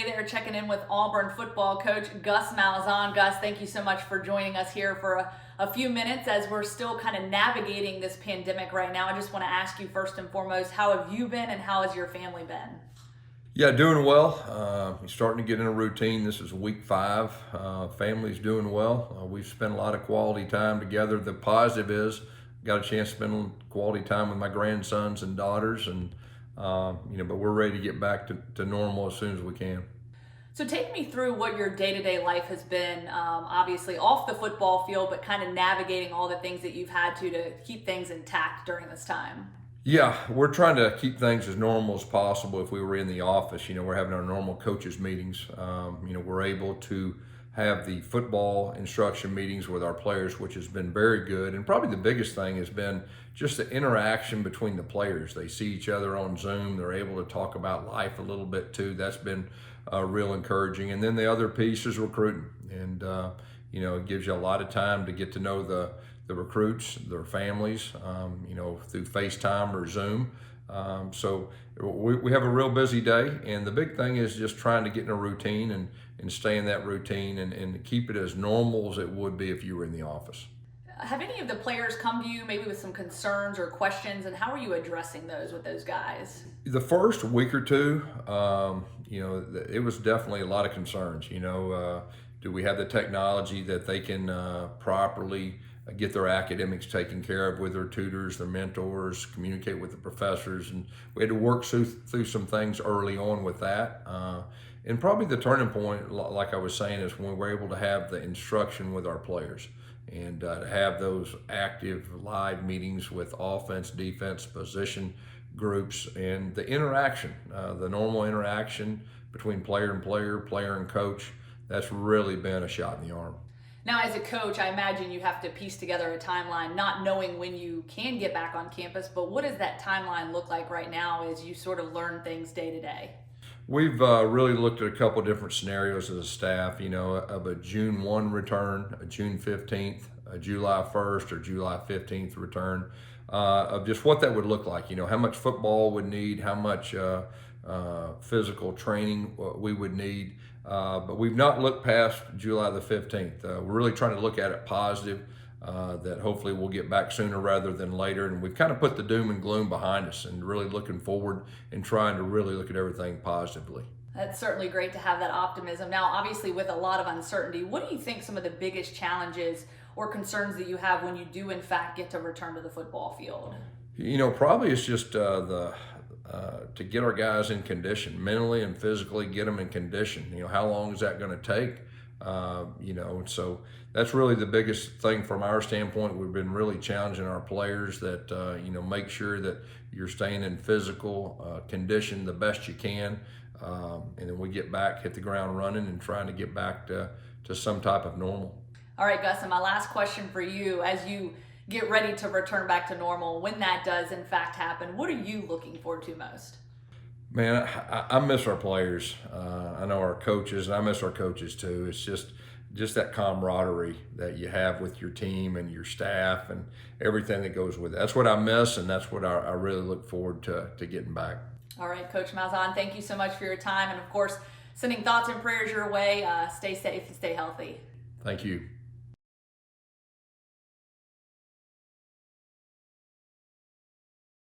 Daytoday there, checking in with Auburn football coach Gus Malzahn. Gus, thank you so much for joining us here for a few minutes as we're still kind of navigating this pandemic right now. I just want to ask you first and foremost, how have you been and how has your family been? Yeah, doing well. Starting to get in a routine. This is week 5. Family's doing well. We've spent a lot of quality time together. The positive is got a chance to spend quality time with my grandsons and daughters, and but we're ready to get back to normal as soon as we can. So take me through what your day-to-day life has been, obviously off the football field, but kind of navigating all the things that you've had to keep things intact during this time. Yeah, we're trying to keep things as normal as possible. If we were in the office, we're having our normal coaches meetings. We're able to have the football instruction meetings with our players, which has been very good. And probably the biggest thing has been just the interaction between the players. They see each other on Zoom. They're able to talk about life a little bit too. That's been real encouraging. And then the other piece is recruiting. And, it gives you a lot of time to get to know the recruits, their families, through FaceTime or Zoom. So we have a real busy day, and the big thing is just trying to get in a routine and stay in that routine and keep it as normal as it would be if you were in the office. Have any of the players come to you maybe with some concerns or questions, and how are you addressing those with those guys? The first week or two, it was definitely a lot of concerns. Do we have the technology that they can properly get their academics taken care of with their tutors, their mentors, communicate with the professors? And we had to work through some things early on with that. And probably the turning point, like I was saying, is when we were able to have the instruction with our players and to have those active live meetings with offense, defense, position groups, and the interaction, the normal interaction between player and player, player and coach. That's really been a shot in the arm. Now, as a coach, I imagine you have to piece together a timeline, not knowing when you can get back on campus, but what does that timeline look like right now as you sort of learn things day to day? We've really looked at a couple of different scenarios as a staff, of a June 1 return, a June 15th, a July 1st, or July 15th return, of just what that would look like, how much football would need, how much physical training we would need. But we've not looked past July the 15th. We're really trying to look at it positive, that hopefully we'll get back sooner rather than later. And we've kind of put the doom and gloom behind us and really looking forward and trying to really look at everything positively. That's certainly great to have that optimism. Now, obviously, with a lot of uncertainty, what do you think some of the biggest challenges or concerns that you have when you do, in fact, get to return to the football field? Probably it's just to get our guys in condition, mentally and physically, get them in condition. How long is that going to take? And so that's really the biggest thing from our standpoint. We've been really challenging our players that, make sure that you're staying in physical condition the best you can. And then we get back, hit the ground running and trying to get back to some type of normal. All right, Gus, and my last question for you, as you get ready to return back to normal, when that does in fact happen, what are you looking forward to most? Man, I miss our players. I know our coaches, and I miss our coaches too. It's just that camaraderie that you have with your team and your staff and everything that goes with it. That's what I miss, and that's what I really look forward to getting back. All right, Coach Malzahn, thank you so much for your time, and of course, sending thoughts and prayers your way. Stay safe and stay healthy. Thank you.